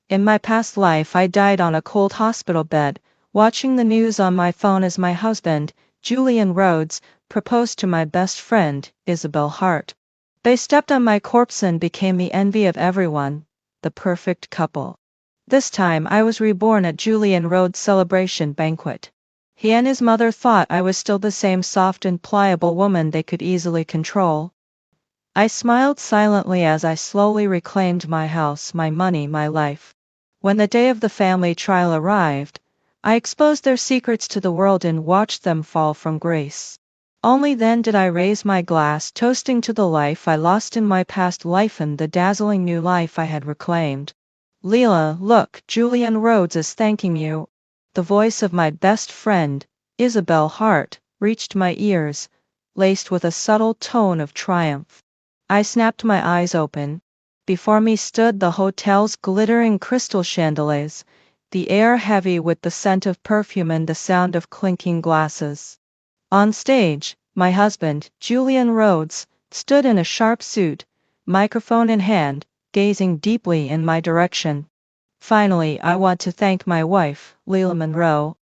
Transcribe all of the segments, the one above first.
In my past life I died on a cold hospital bed, watching the news on my phone as my husband, Julian Rhodes, proposed to my best friend, Isabel Hart. They stepped on my corpse and became the envy of everyone, the perfect couple. This time I was reborn at Julian Rhodes' celebration banquet. He and his mother thought I was still the same soft and pliable woman they could easily control. I smiled silently as I slowly reclaimed my house, my money, my life. When the day of the family trial arrived, I exposed their secrets to the world and watched them fall from grace. Only then did I raise my glass, toasting to the life I lost in my past life and the dazzling new life I had reclaimed. Leela, look, Julian Rhodes is thanking you. The voice of my best friend, Isabel Hart, reached my ears, laced with a subtle tone of triumph. I snapped my eyes open. Before me stood the hotel's glittering crystal chandeliers, the air heavy with the scent of perfume and the sound of clinking glasses. On stage, my husband, Julian Rhodes, stood in a sharp suit, microphone in hand, gazing deeply in my direction. Finally, I want to thank my wife, Leela Monroe.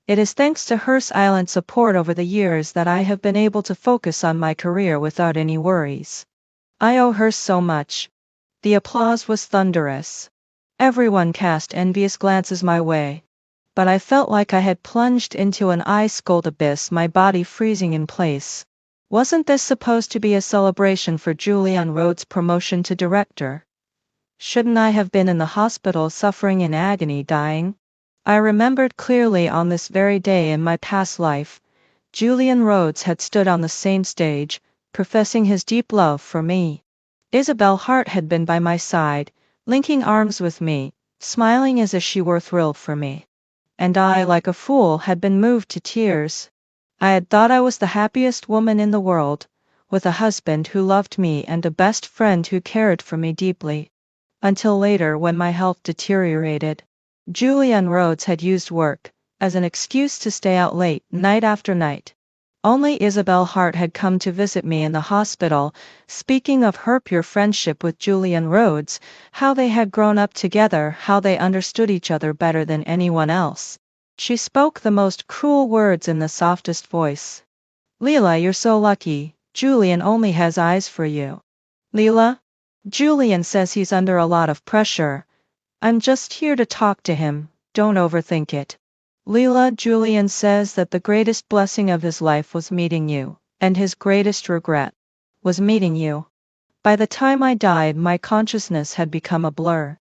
It is thanks to her silent support over the years that I have been able to focus on my career without any worries. I owe her so much. The applause was thunderous. Everyone cast envious glances my way. But I felt like I had plunged into an ice-cold abyss, my body freezing in place. Wasn't this supposed to be a celebration for Julian Rhodes' promotion to director? Shouldn't I have been in the hospital suffering in agony, dying? I remembered clearly on this very day in my past life, Julian Rhodes had stood on the same stage, professing his deep love for me. Isabel Hart had been by my side, linking arms with me, smiling as if she were thrilled for me. And I, like a fool, had been moved to tears. I had thought I was the happiest woman in the world, with a husband who loved me and a best friend who cared for me deeply. Until later, when my health deteriorated. Julian Rhodes had used work as an excuse to stay out late, night after night. Only Isabel Hart had come to visit me in the hospital, speaking of her pure friendship with Julian Rhodes, how they had grown up together, how they understood each other better than anyone else. She spoke the most cruel words in the softest voice. Leela, you're so lucky. Julian only has eyes for you. Leela? Julian says he's under a lot of pressure. I'm just here to talk to him, don't overthink it. Leela, Julian says that the greatest blessing of his life was meeting you, and his greatest regret was meeting you. By the time I died, my consciousness had become a blur.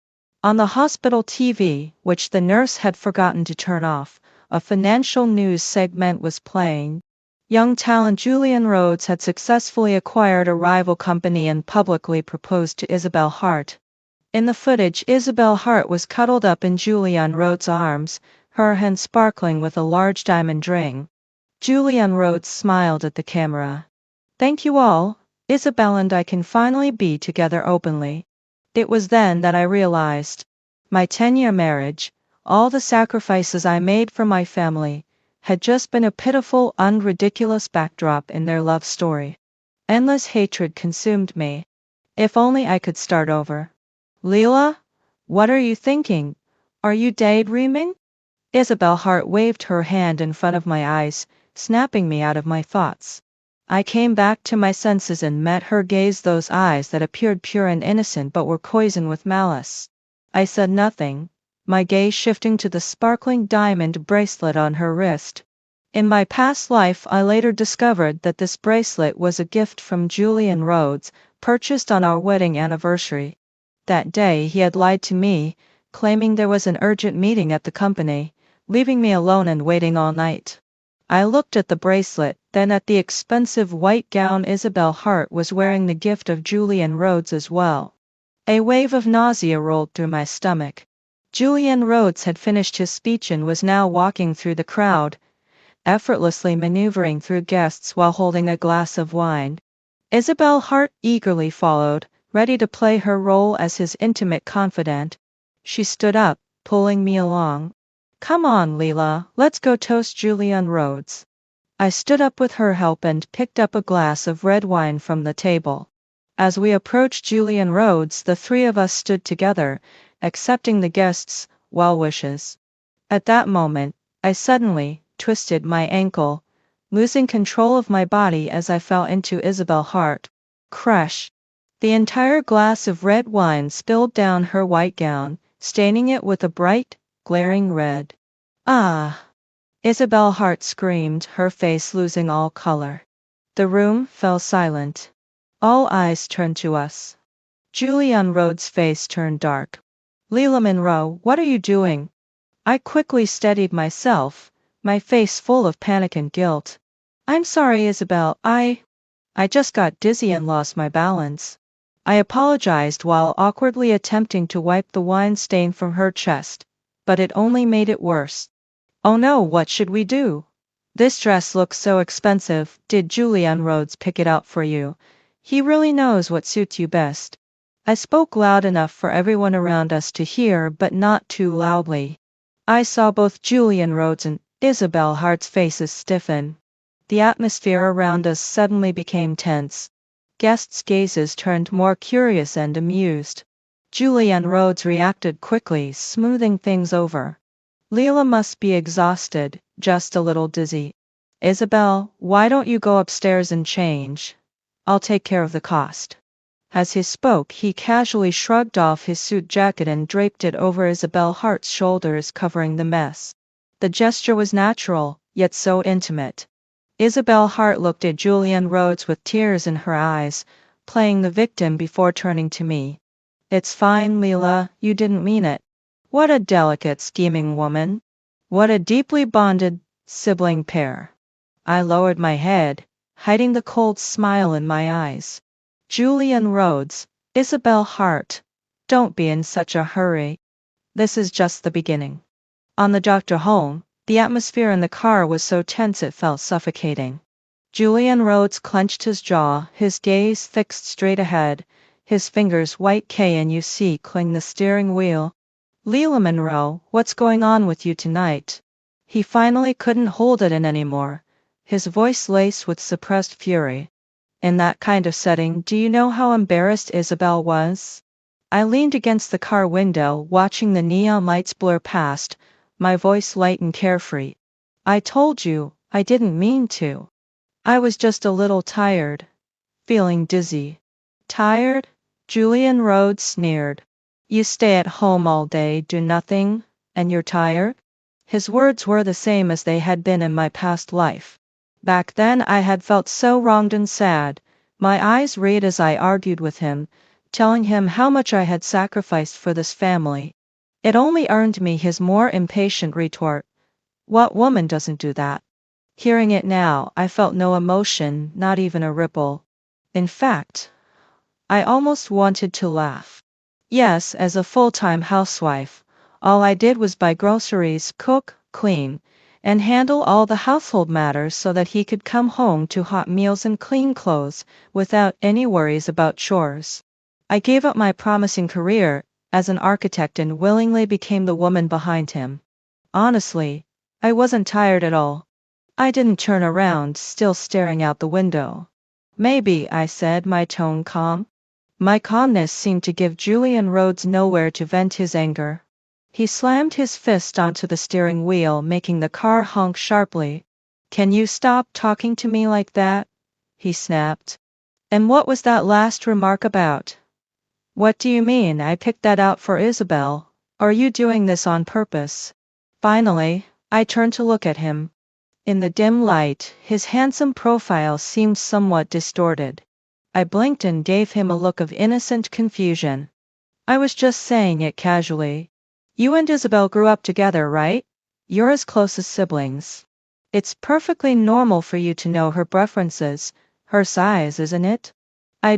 On the hospital TV, which the nurse had forgotten to turn off, a financial news segment was playing. Young talent Julian Rhodes had successfully acquired a rival company and publicly proposed to Isabel Hart. In the footage, Isabel Hart was cuddled up in Julian Rhodes' arms, her hand sparkling with a large diamond ring. Julian Rhodes smiled at the camera. Thank you all, Isabel and I can finally be together openly. It was then that I realized. My 10-year marriage, all the sacrifices I made for my family, had just been a pitiful, unridiculous backdrop in their love story. Endless hatred consumed me. If only I could start over. Leela? What are you thinking? Are you daydreaming? Isabel Hart waved her hand in front of my eyes, snapping me out of my thoughts. I came back to my senses and met her gaze, those eyes that appeared pure and innocent but were poisoned with malice. I said nothing, my gaze shifting to the sparkling diamond bracelet on her wrist. In my past life, I later discovered that this bracelet was a gift from Julian Rhodes, purchased on our wedding anniversary. That day he had lied to me, claiming there was an urgent meeting at the company, leaving me alone and waiting all night. I looked at the bracelet, then at the expensive white gown Isabel Hart was wearing, the gift of Julian Rhodes as well. A wave of nausea rolled through my stomach. Julian Rhodes had finished his speech and was now walking through the crowd, effortlessly maneuvering through guests while holding a glass of wine. Isabel Hart eagerly followed, ready to play her role as his intimate confidant. She stood up, pulling me along. Come on, Leela, let's go toast Julian Rhodes. I stood up with her help and picked up a glass of red wine from the table. As we approached Julian Rhodes, the three of us stood together, accepting the guests' well wishes. At that moment, I suddenly twisted my ankle, losing control of my body as I fell into Isabel Hart. Crash! The entire glass of red wine spilled down her white gown, staining it with a bright, glaring red. Ah! Isabel Hart screamed, her face losing all color. The room fell silent. All eyes turned to us. Julian Rhodes' face turned dark. Leila Monroe, what are you doing? I quickly steadied myself, my face full of panic and guilt. I'm sorry, Isabel, I just got dizzy and lost my balance. I apologized while awkwardly attempting to wipe the wine stain from her chest, but it only made it worse. Oh no, what should we do? This dress looks so expensive. Did Julian Rhodes pick it out for you? He really knows what suits you best. I spoke loud enough for everyone around us to hear, but not too loudly. I saw both Julian Rhodes and Isabel Hart's faces stiffen. The atmosphere around us suddenly became tense. Guests' gazes turned more curious and amused. Julian Rhodes reacted quickly, smoothing things over. Leila must be exhausted, just a little dizzy. Isabel, why don't you go upstairs and change? I'll take care of the cost. As he spoke, he casually shrugged off his suit jacket and draped it over Isabel Hart's shoulders, covering the mess. The gesture was natural, yet so intimate. Isabel Hart looked at Julian Rhodes with tears in her eyes, playing the victim before turning to me. It's fine, Leila, you didn't mean it. What a delicate, scheming woman. What a deeply bonded sibling pair. I lowered my head, hiding the cold smile in my eyes. Julian Rhodes, Isabel Hart, don't be in such a hurry. This is just the beginning. On the doctor home, the atmosphere in the car was so tense it felt suffocating. Julian Rhodes clenched his jaw, his gaze fixed straight ahead, his fingers white KNUC cling the steering wheel. Leila Monroe, what's going on with you tonight? He finally couldn't hold it in anymore, his voice laced with suppressed fury. In that kind of setting, do you know how embarrassed Isabel was? I leaned against the car window, watching the neon lights blur past, my voice light and carefree. I told you, I didn't mean to. I was just a little tired. Feeling dizzy. Tired? Julian Rhodes sneered. You stay at home all day, do nothing, and you're tired? His words were the same as they had been in my past life. Back then I had felt so wronged and sad, my eyes red as I argued with him, telling him how much I had sacrificed for this family. It only earned me his more impatient retort. What woman doesn't do that? Hearing it now, I felt no emotion, not even a ripple. In fact, I almost wanted to laugh. Yes, as a full-time housewife, all I did was buy groceries, cook, clean, and handle all the household matters so that he could come home to hot meals and clean clothes without any worries about chores. I gave up my promising career as an architect and willingly became the woman behind him. Honestly, I wasn't tired at all. I didn't turn around, still staring out the window. Maybe, I said, my tone calm. My calmness seemed to give Julian Rhodes nowhere to vent his anger. He slammed his fist onto the steering wheel, making the car honk sharply. Can you stop talking to me like that? He snapped. And what was that last remark about? What do you mean I picked that out for Isabel? Are you doing this on purpose? Finally, I turned to look at him. In the dim light, his handsome profile seemed somewhat distorted. I blinked and gave him a look of innocent confusion. I was just saying it casually. You and Isabel grew up together, right? You're as close as siblings. It's perfectly normal for you to know her preferences, her size, isn't it?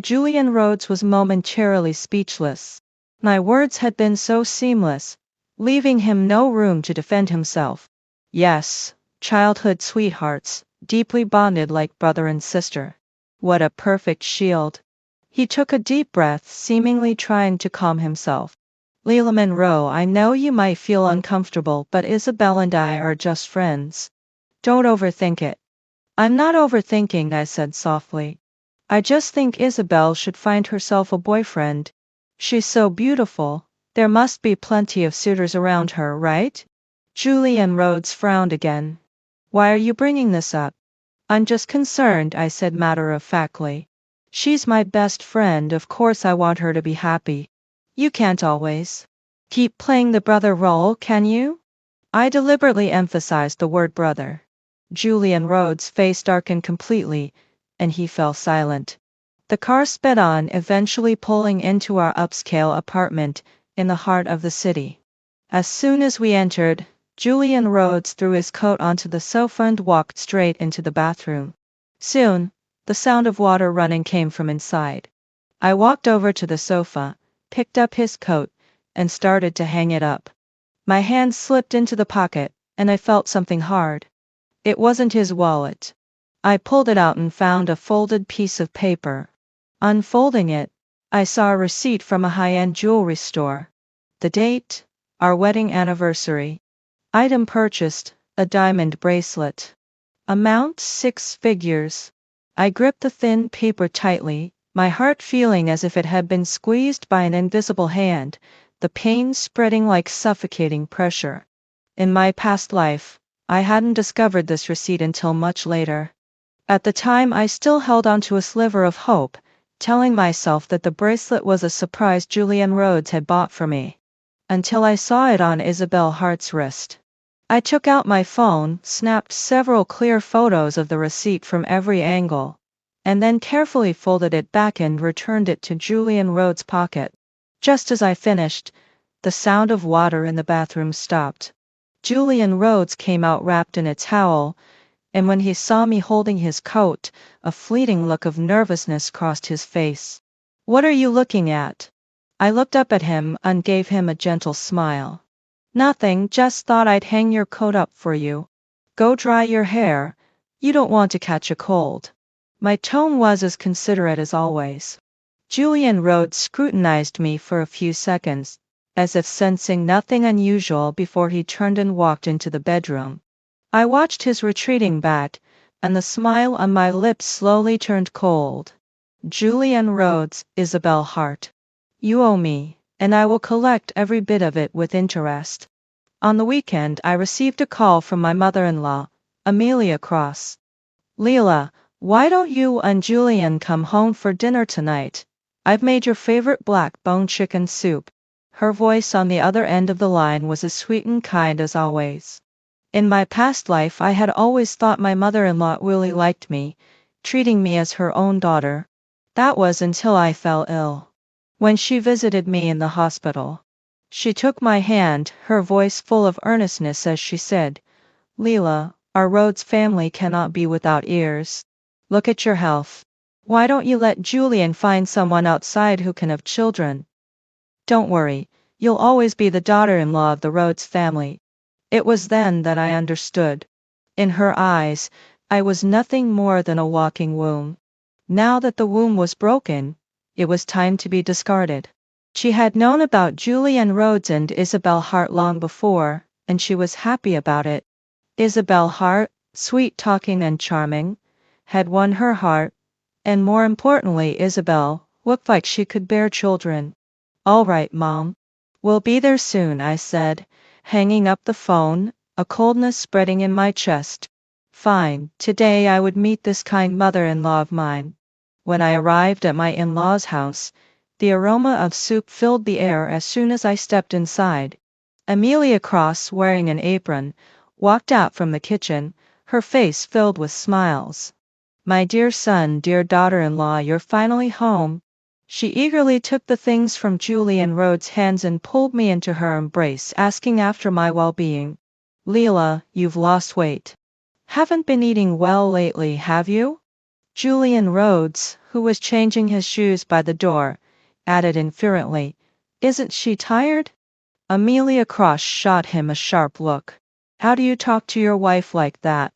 Julian Rhodes was momentarily speechless. My words had been so seamless, leaving him no room to defend himself. Yes, childhood sweethearts, deeply bonded like brother and sister. What a perfect shield. He took a deep breath, seemingly trying to calm himself. Leila Monroe, I know you might feel uncomfortable, but Isabel and I are just friends. Don't overthink it. I'm not overthinking, I said softly. I just think Isabel should find herself a boyfriend. She's so beautiful, There must be plenty of suitors around her, right? Julian Rhodes frowned again. Why are you bringing this up? I'm just concerned, I said matter-of-factly. She's my best friend, of course I want her to be happy. You can't always keep playing the brother role, can you? I deliberately emphasized the word brother. Julian Rhodes' face darkened completely, and he fell silent. The car sped on, eventually pulling into our upscale apartment in the heart of the city. As soon as we entered, Julian Rhodes threw his coat onto the sofa and walked straight into the bathroom. Soon, the sound of water running came from inside. I walked over to the sofa, picked up his coat, and started to hang it up. My hand slipped into the pocket, and I felt something hard. It wasn't his wallet. I pulled it out and found a folded piece of paper. Unfolding it, I saw a receipt from a high-end jewelry store. The date, our wedding anniversary. Item purchased, a diamond bracelet. Amount 6 figures. I gripped the thin paper tightly, my heart feeling as if it had been squeezed by an invisible hand, the pain spreading like suffocating pressure. In my past life, I hadn't discovered this receipt until much later. At the time I still held on to a sliver of hope, telling myself that the bracelet was a surprise Julian Rhodes had bought for me. Until I saw it on Isabel Hart's wrist. I took out my phone, snapped several clear photos of the receipt from every angle, and then carefully folded it back and returned it to Julian Rhodes' pocket. Just as I finished, the sound of water in the bathroom stopped. Julian Rhodes came out wrapped in a towel, and when he saw me holding his coat, a fleeting look of nervousness crossed his face. What are you looking at? I looked up at him and gave him a gentle smile. Nothing, just thought I'd hang your coat up for you. Go dry your hair. You don't want to catch a cold. My tone was as considerate as always. Julian Rhodes scrutinized me for a few seconds, as if sensing nothing unusual before he turned and walked into the bedroom. I watched his retreating back, and the smile on my lips slowly turned cold. Julian Rhodes, Isabel Hart. You owe me, and I will collect every bit of it with interest. On the weekend I received a call from my mother-in-law, Amelia Cross. Leila, why don't you and Julian come home for dinner tonight? I've made your favorite black bone chicken soup. Her voice on the other end of the line was as sweet and kind as always. In my past life I had always thought my mother-in-law really liked me, treating me as her own daughter. That was until I fell ill. When she visited me in the hospital. She took my hand, her voice full of earnestness as she said, Leila, our Rhodes family cannot be without ears. Look at your health. Why don't you let Julian find someone outside who can have children? Don't worry, you'll always be the daughter-in-law of the Rhodes family. It was then that I understood. In her eyes, I was nothing more than a walking womb. Now that the womb was broken, it was time to be discarded. She had known about Julian Rhodes and Isabel Hart long before, and she was happy about it. Isabel Hart, sweet-talking and charming, had won her heart, and more importantly Isabel looked like she could bear children. All right, Mom. We'll be there soon, I said, hanging up the phone, a coldness spreading in my chest. Fine, today I would meet this kind mother-in-law of mine. When I arrived at my in-laws' house, the aroma of soup filled the air as soon as I stepped inside. Amelia Cross, wearing an apron, walked out from the kitchen, her face filled with smiles. My dear son, dear daughter-in-law, you're finally home. She eagerly took the things from Julian Rhodes' hands and pulled me into her embrace, asking after my well-being. Leila, you've lost weight. Haven't been eating well lately, have you? Julian Rhodes, who was changing his shoes by the door, added inferently, Isn't she tired? Amelia Cross shot him a sharp look. How do you talk to your wife like that?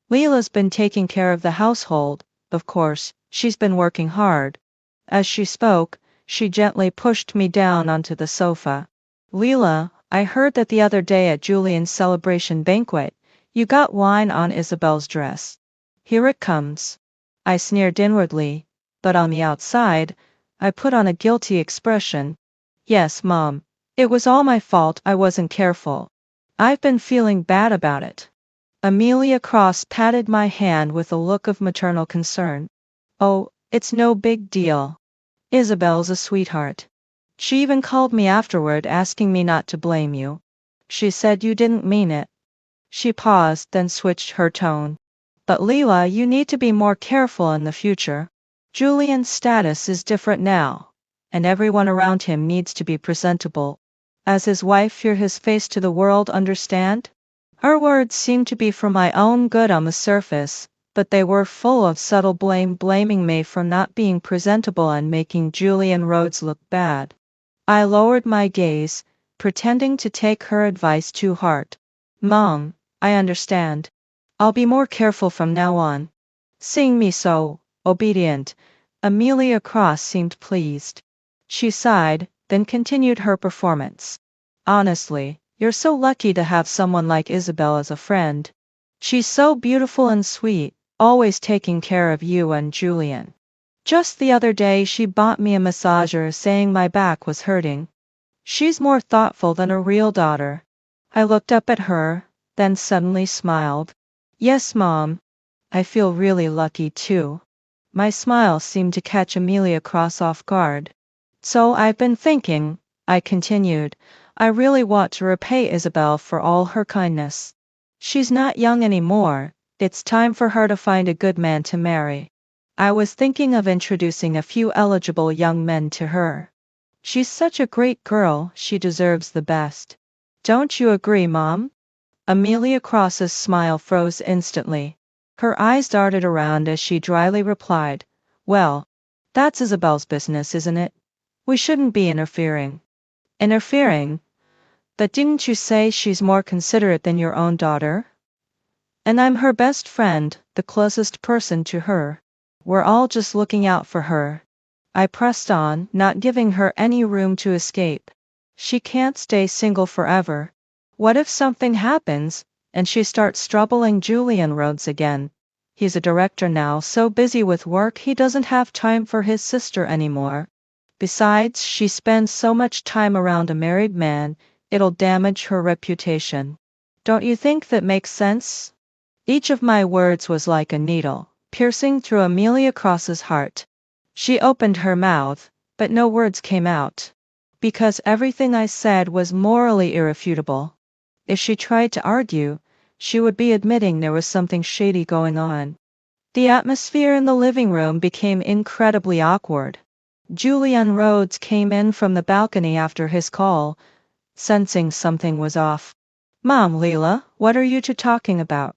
Leila's been taking care of the household, of course, she's been working hard. As she spoke, she gently pushed me down onto the sofa. Leila, I heard that the other day at Julian's celebration banquet, you got wine on Isabel's dress. Here it comes. I sneered inwardly, but on the outside, I put on a guilty expression. Yes, Mom, It was all my fault, I wasn't careful. I've been feeling bad about it. Amelia Cross patted my hand with a look of maternal concern. Oh, it's no big deal. Isabel's a sweetheart. She even called me afterward asking me not to blame you. She said you didn't mean it. She paused, then switched her tone. But Leila, you need to be more careful in the future. Julian's status is different now, and everyone around him needs to be presentable. As his wife, fear his face to the world, understand? Her words seemed to be for my own good on the surface, but they were full of subtle blame, blaming me for not being presentable and making Julian Rhodes look bad. I lowered my gaze, pretending to take her advice to heart. Mom, I understand. I'll be more careful from now on. Seeing me so obedient, Amelia Cross seemed pleased. She sighed, then continued her performance. Honestly, you're so lucky to have someone like Isabel as a friend. She's so beautiful and sweet, always taking care of you and Julian. Just the other day she bought me a massager saying my back was hurting. She's more thoughtful than a real daughter. I looked up at her, then suddenly smiled. Yes, Mom. I feel really lucky too. My smile seemed to catch Amelia Cross off guard. So I've been thinking, I continued, I really want to repay Isabel for all her kindness. She's not young anymore, it's time for her to find a good man to marry. I was thinking of introducing a few eligible young men to her. She's such a great girl, she deserves the best. Don't you agree, Mom? Amelia Cross's smile froze instantly. Her eyes darted around as she dryly replied, Well, that's Isabel's business, isn't it? We shouldn't be interfering. Interfering? But didn't you say she's more considerate than your own daughter? And I'm her best friend, the closest person to her. We're all just looking out for her. I pressed on, not giving her any room to escape. She can't stay single forever. What if something happens, and she starts troubling Julian Rhodes again? He's a director now, so busy with work he doesn't have time for his sister anymore. Besides, she spends so much time around a married man, it'll damage her reputation. Don't you think that makes sense? Each of my words was like a needle, piercing through Amelia Cross's heart. She opened her mouth, but no words came out. Because everything I said was morally irrefutable. If she tried to argue, she would be admitting there was something shady going on. The atmosphere in the living room became incredibly awkward. Julian Rhodes came in from the balcony after his call, sensing something was off. Mom, Leila, what are you two talking about?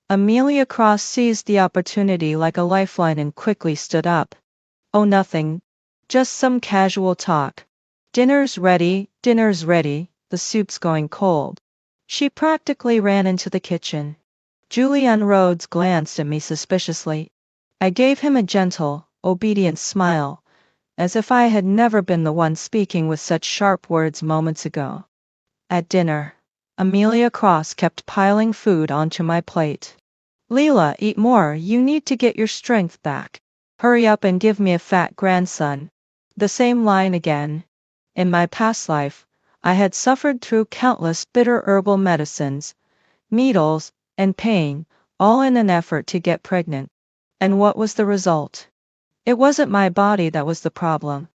Amelia Cross seized the opportunity like a lifeline and quickly stood up. Oh, nothing. Just some casual talk. Dinner's ready, the soup's going cold. She practically ran into the kitchen. Julian Rhodes glanced at me suspiciously. I gave him a gentle, obedient smile, as if I had never been the one speaking with such sharp words moments ago. At dinner, Amelia Cross kept piling food onto my plate. Leila, eat more, you need to get your strength back. Hurry up and give me a fat grandson. The same line again. In my past life, I had suffered through countless bitter herbal medicines, needles, and pain, all in an effort to get pregnant. And what was the result? It wasn't my body that was the problem.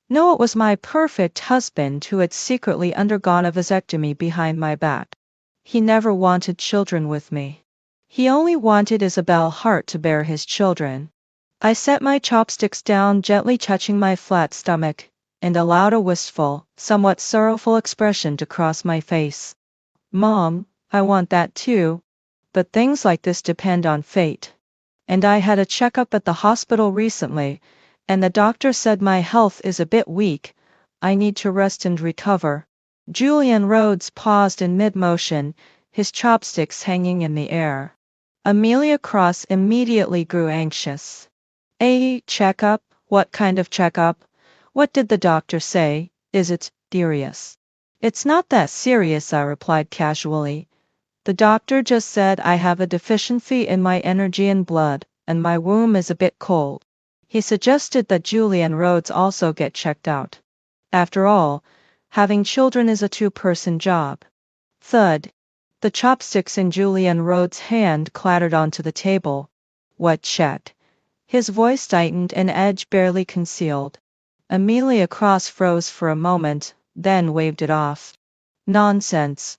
No, it was my perfect husband who had secretly undergone a vasectomy behind my back. He never wanted children with me. He only wanted Isabel Hart to bear his children. I set my chopsticks down, gently touching my flat stomach, and allowed a wistful, somewhat sorrowful expression to cross my face. Mom, I want that too. But things like this depend on fate. And I had a checkup at the hospital recently, and the doctor said my health is a bit weak. I need to rest and recover. Julian Rhodes paused in mid-motion, his chopsticks hanging in the air. Amelia Cross immediately grew anxious. A checkup? What kind of checkup? What did the doctor say? Is it serious? It's not that serious, I replied casually. The doctor just said I have a deficiency in my energy and blood, and my womb is a bit cold. He suggested that Julian Rhodes also get checked out. After all, Having children is a two-person job. Thud. The chopsticks in Julian Rhodes' hand clattered onto the table. What, Chet? His voice tightened, an edge barely concealed. Amelia Cross froze for a moment, then waved it off. Nonsense.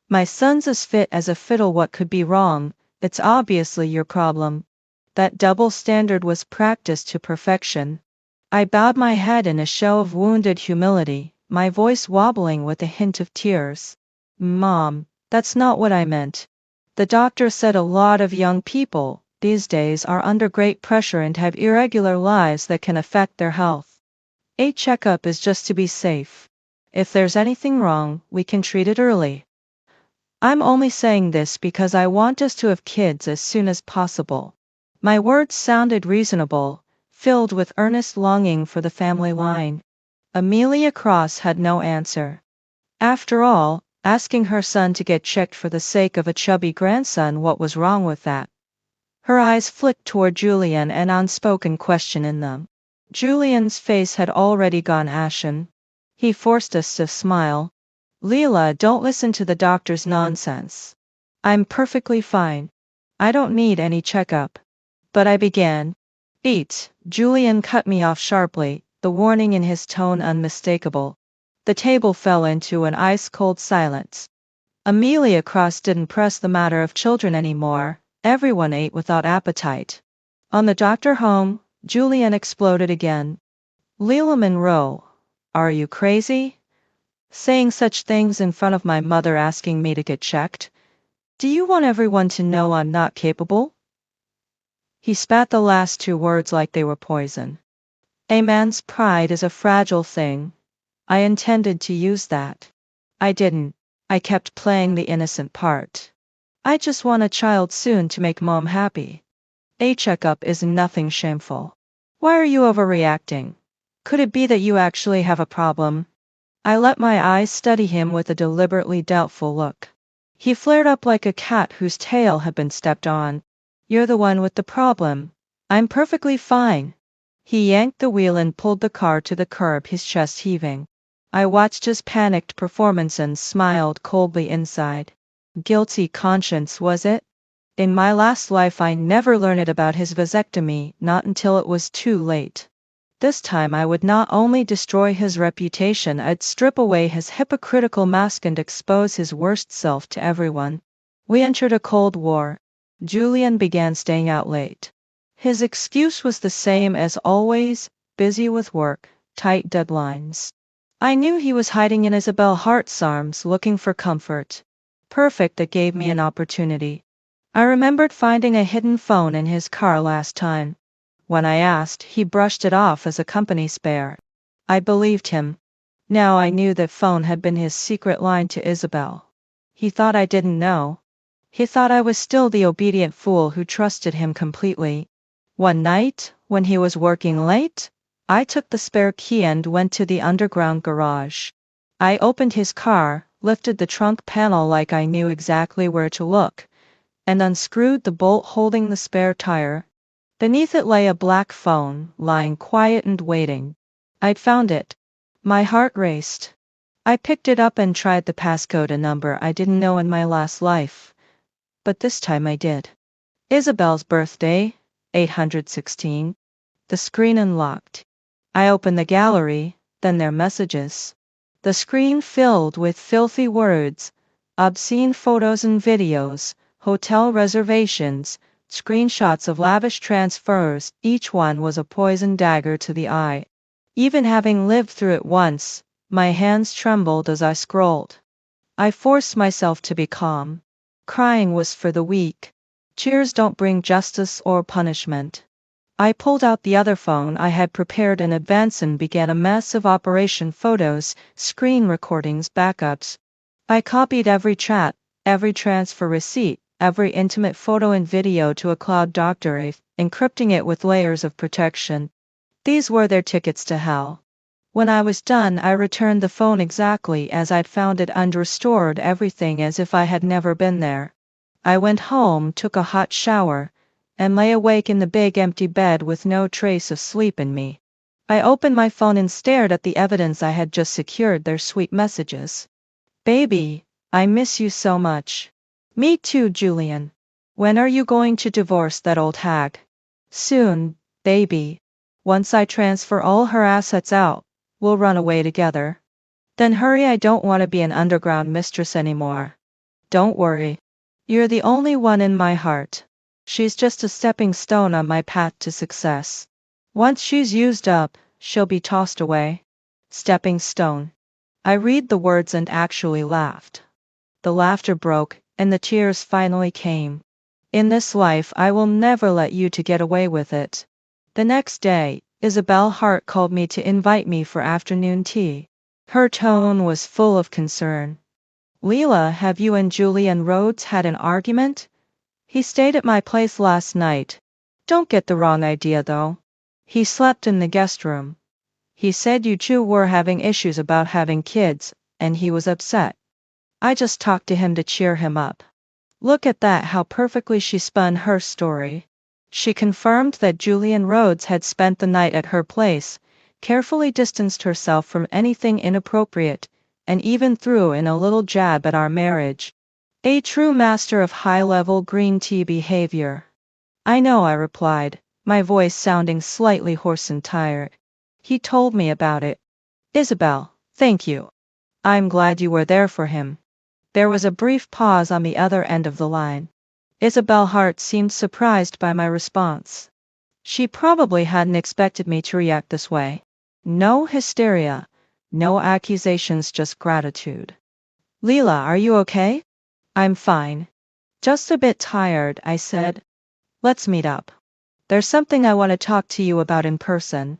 My son's as fit as a fiddle. What could be wrong? It's obviously your problem. That double standard was practiced to perfection. I bowed my head in a show of wounded humility, my voice wobbling with a hint of tears. Mom, that's not what I meant. The doctor said a lot of young people, these days, are under great pressure and have irregular lives that can affect their health. A checkup is just to be safe. If there's anything wrong, we can treat it early. I'm only saying this because I want us to have kids as soon as possible. My words sounded reasonable, filled with earnest longing for the family line. Amelia Cross had no answer. After all, asking her son to get checked for the sake of a chubby grandson, what was wrong with that? Her eyes flicked toward Julian, an unspoken question in them. Julian's face had already gone ashen. He forced a stiff smile. Leela, don't listen to the doctor's nonsense. I'm perfectly fine. I don't need any checkup. But I began. Eat. Julian cut me off sharply, the warning in his tone unmistakable. The table fell into an ice-cold silence. Amelia Cross didn't press the matter of children anymore. Everyone ate without appetite. On the doctor home, Julian exploded again. Leela Monroe, are you crazy? Saying such things in front of my mother, asking me to get checked? Do you want everyone to know I'm not capable? He spat the last two words like they were poison. A man's pride is a fragile thing. I intended to use that. I didn't. I kept playing the innocent part. I just want a child soon to make Mom happy. A checkup is nothing shameful. Why are you overreacting? Could it be that you actually have a problem? I let my eyes study him with a deliberately doubtful look. He flared up like a cat whose tail had been stepped on. You're the one with the problem. I'm perfectly fine. He yanked the wheel and pulled the car to the curb, his chest heaving. I watched his panicked performance and smiled coldly inside. Guilty conscience, was it? In my last life I never learned about his vasectomy, not until it was too late. This time I would not only destroy his reputation, I'd strip away his hypocritical mask and expose his worst self to everyone. We entered a cold war. Julian began staying out late. His excuse was the same as always, busy with work, tight deadlines. I knew he was hiding in Isabel Hart's arms, looking for comfort. Perfect, that gave me an opportunity. I remembered finding a hidden phone in his car last time. When I asked, he brushed it off as a company spare. I believed him. Now I knew that phone had been his secret line to Isabel. He thought I didn't know. He thought I was still the obedient fool who trusted him completely. One night, when he was working late, I took the spare key and went to the underground garage. I opened his car, lifted the trunk panel like I knew exactly where to look, and unscrewed the bolt holding the spare tire. Beneath it lay a black phone, lying quiet and waiting. I'd found it. My heart raced. I picked it up and tried the passcode, a number I didn't know in my last life. But this time I did. Isabel's birthday, 816. The screen unlocked. I opened the gallery, then their messages. The screen filled with filthy words, obscene photos and videos, hotel reservations, screenshots of lavish transfers. Each one was a poison dagger to the eye. Even having lived through it once, my hands trembled as I scrolled. I forced myself to be calm. Crying was for the weak. Tears don't bring justice or punishment. I pulled out the other phone I had prepared in advance and began a massive operation: photos, screen recordings, backups. I copied every chat, every transfer receipt, every intimate photo and video to a cloud doctor, encrypting it with layers of protection. These were their tickets to hell. When I was done, I returned the phone exactly as I'd found it and restored everything as if I had never been there. I went home, took a hot shower, and lay awake in the big empty bed with no trace of sleep in me. I opened my phone and stared at the evidence I had just secured, their sweet messages. Baby, I miss you so much. Me too, Julian. When are you going to divorce that old hag? Soon, baby. Once I transfer all her assets out, we'll run away together. Then hurry, I don't want to be an underground mistress anymore. Don't worry. You're the only one in my heart. She's just a stepping stone on my path to success. Once she's used up, she'll be tossed away. Stepping stone. I read the words and actually laughed. The laughter broke, and the tears finally came. In this life I will never let you to get away with it. The next day, Isabel Hart called me to invite me for afternoon tea. Her tone was full of concern. Leila, have you and Julian Rhodes had an argument? He stayed at my place last night. Don't get the wrong idea though. He slept in the guest room. He said you two were having issues about having kids, and he was upset. I just talked to him to cheer him up. Look at that, how perfectly she spun her story. She confirmed that Julian Rhodes had spent the night at her place, carefully distanced herself from anything inappropriate, and even threw in a little jab at our marriage. A true master of high-level green tea behavior. I know, I replied, my voice sounding slightly hoarse and tired. He told me about it. Isabel, thank you. I'm glad you were there for him. There was a brief pause on the other end of the line. Isabel Hart seemed surprised by my response. She probably hadn't expected me to react this way. No hysteria, no accusations, just gratitude. Leila, are you okay? I'm fine. Just a bit tired, I said. Let's meet up. There's something I want to talk to you about in person.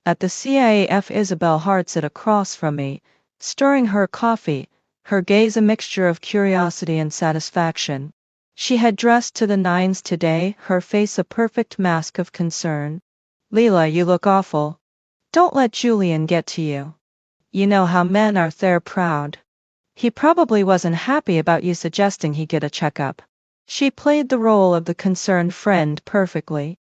At the CIAF, Isabel Hart sat across from me, stirring her coffee, her gaze a mixture of curiosity and satisfaction. She had dressed to the nines today, her face a perfect mask of concern. Leila, you look awful. Don't let Julian get to you. You know how men are, they're proud. He probably wasn't happy about you suggesting he get a checkup. She played the role of the concerned friend perfectly.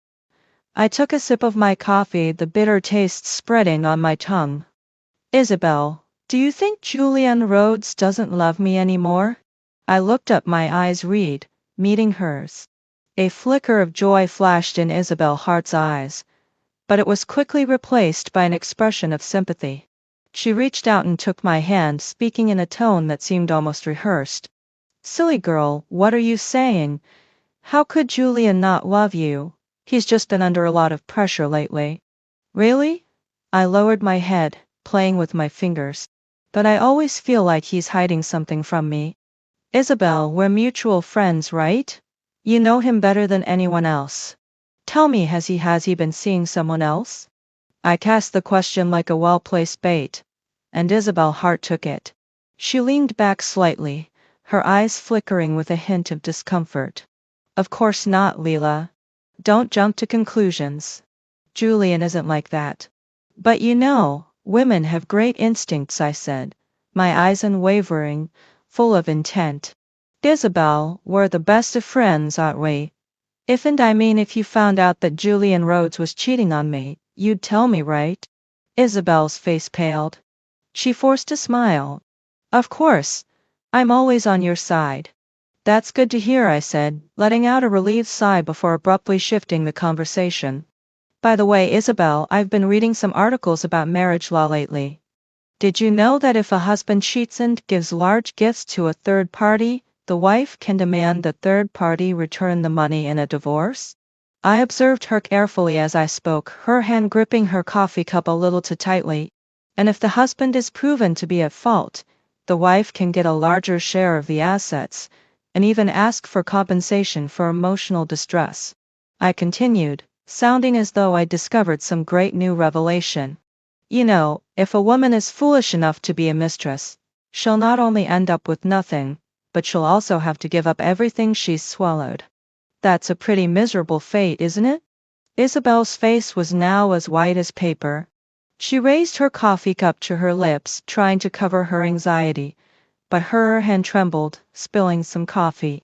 I took a sip of my coffee, the bitter taste spreading on my tongue. Isabel, do you think Julian Rhodes doesn't love me anymore? I looked up, my eyes read, meeting hers. A flicker of joy flashed in Isabel Hart's eyes, but it was quickly replaced by an expression of sympathy. She reached out and took my hand, speaking in a tone that seemed almost rehearsed. Silly girl, what are you saying? How could Julian not love you? He's just been under a lot of pressure lately. Really? I lowered my head, playing with my fingers. But I always feel like he's hiding something from me. Isabel, we're mutual friends, right? You know him better than anyone else. Tell me, has he been seeing someone else? I cast the question like a well-placed bait, and Isabel Hart took it. She leaned back slightly, her eyes flickering with a hint of discomfort. Of course not, Leila. Don't jump to conclusions. Julian isn't like that. But you know, women have great instincts, I said, my eyes unwavering, full of intent. Isabel, we're the best of friends, aren't we? If you found out that Julian Rhodes was cheating on me, you'd tell me, right? Isabel's face paled. She forced a smile. Of course. I'm always on your side. That's good to hear, I said, letting out a relieved sigh before abruptly shifting the conversation. By the way, Isabel, I've been reading some articles about marriage law lately. Did you know that if a husband cheats and gives large gifts to a third party, the wife can demand the third party return the money in a divorce? I observed her carefully as I spoke, her hand gripping her coffee cup a little too tightly. And if the husband is proven to be at fault, the wife can get a larger share of the assets, and even ask for compensation for emotional distress. I continued, sounding as though I'd discovered some great new revelation. You know, if a woman is foolish enough to be a mistress, she'll not only end up with nothing, but she'll also have to give up everything she's swallowed. That's a pretty miserable fate, isn't it? Isabel's face was now as white as paper. She raised her coffee cup to her lips, trying to cover her anxiety, but her hand trembled, spilling some coffee.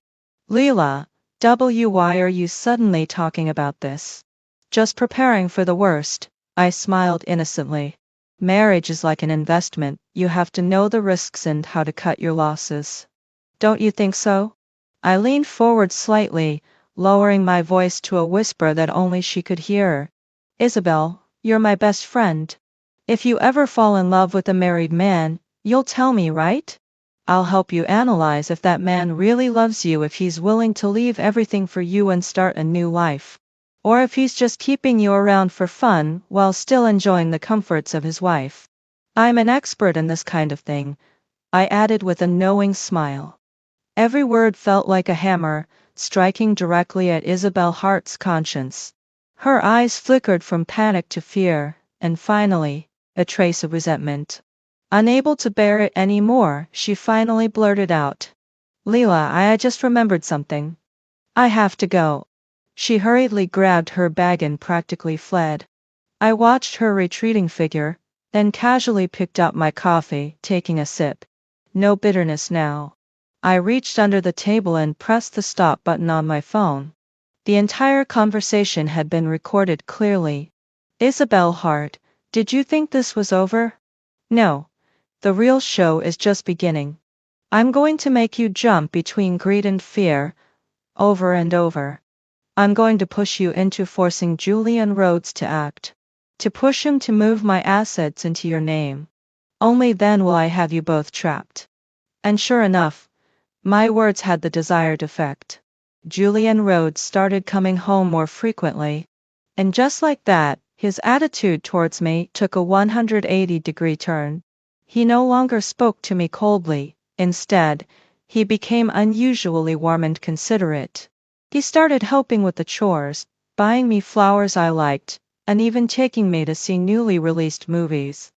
Leila, why are you suddenly talking about this? Just preparing for the worst, I smiled innocently. Marriage is like an investment, you have to know the risks and how to cut your losses. Don't you think so? I leaned forward slightly, lowering my voice to a whisper that only she could hear. Isabel, you're my best friend. If you ever fall in love with a married man, you'll tell me, right? I'll help you analyze if that man really loves you, if he's willing to leave everything for you and start a new life. Or if he's just keeping you around for fun while still enjoying the comforts of his wife. I'm an expert in this kind of thing, I added with a knowing smile. Every word felt like a hammer, striking directly at Isabel Hart's conscience. Her eyes flickered from panic to fear, and finally, a trace of resentment. Unable to bear it any more, she finally blurted out. Leila, I just remembered something. I have to go. She hurriedly grabbed her bag and practically fled. I watched her retreating figure, then casually picked up my coffee, taking a sip. No bitterness now. I reached under the table and pressed the stop button on my phone. The entire conversation had been recorded clearly. Isabel Hart, did you think this was over? No. The real show is just beginning. I'm going to make you jump between greed and fear, over and over. I'm going to push you into forcing Julian Rhodes to act. To push him to move my assets into your name. Only then will I have you both trapped. And sure enough, my words had the desired effect. Julian Rhodes started coming home more frequently. And just like that, his attitude towards me took a 180-degree turn. He no longer spoke to me coldly. Instead, he became unusually warm and considerate. He started helping with the chores, buying me flowers I liked, and even taking me to see newly released movies.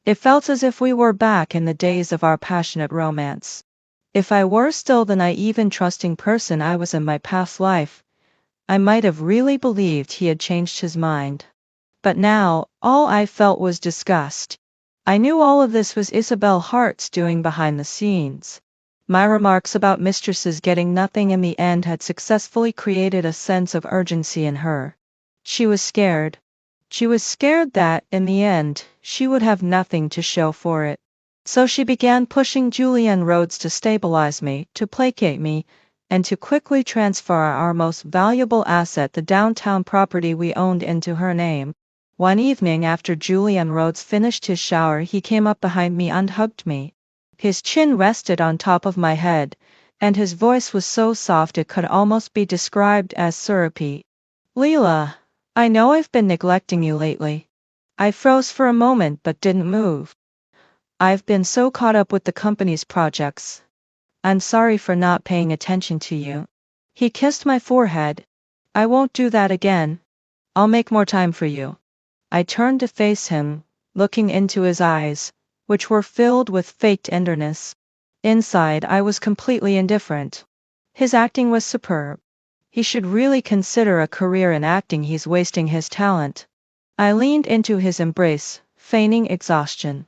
It felt as if we were back in the days of our passionate romance. If I were still the naive and trusting person I was in my past life, I might have really believed he had changed his mind. But now, all I felt was disgust. I knew all of this was Isabel Hart's doing behind the scenes. My remarks about mistresses getting nothing in the end had successfully created a sense of urgency in her. She was scared. She was scared that, in the end, she would have nothing to show for it. So she began pushing Julian Rhodes to stabilize me, to placate me, and to quickly transfer our most valuable asset, the downtown property we owned, into her name. One evening after Julian Rhodes finished his shower, he came up behind me and hugged me. His chin rested on top of my head, and his voice was so soft it could almost be described as syrupy. Leila, I know I've been neglecting you lately. I froze for a moment but didn't move. I've been so caught up with the company's projects. I'm sorry for not paying attention to you. He kissed my forehead. I won't do that again. I'll make more time for you. I turned to face him, looking into his eyes, which were filled with fake tenderness. Inside, I was completely indifferent. His acting was superb. He should really consider a career in acting. He's wasting his talent. I leaned into his embrace, feigning exhaustion.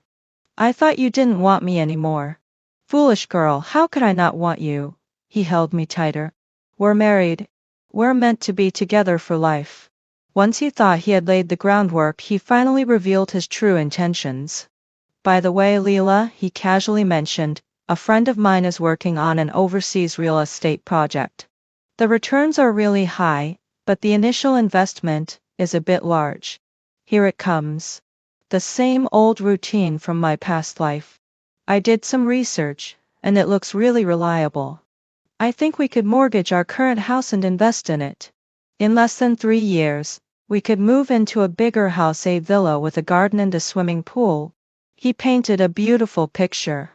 I thought you didn't want me anymore. Foolish girl, how could I not want you? He held me tighter. We're married. We're meant to be together for life. Once he thought he had laid the groundwork, he finally revealed his true intentions. By the way, Leila, he casually mentioned, a friend of mine is working on an overseas real estate project. The returns are really high, but the initial investment is a bit large. Here it comes. The same old routine from my past life. I did some research, and it looks really reliable. I think we could mortgage our current house and invest in it. In less than 3 years, we could move into a bigger house, a villa with a garden and a swimming pool. He painted a beautiful picture.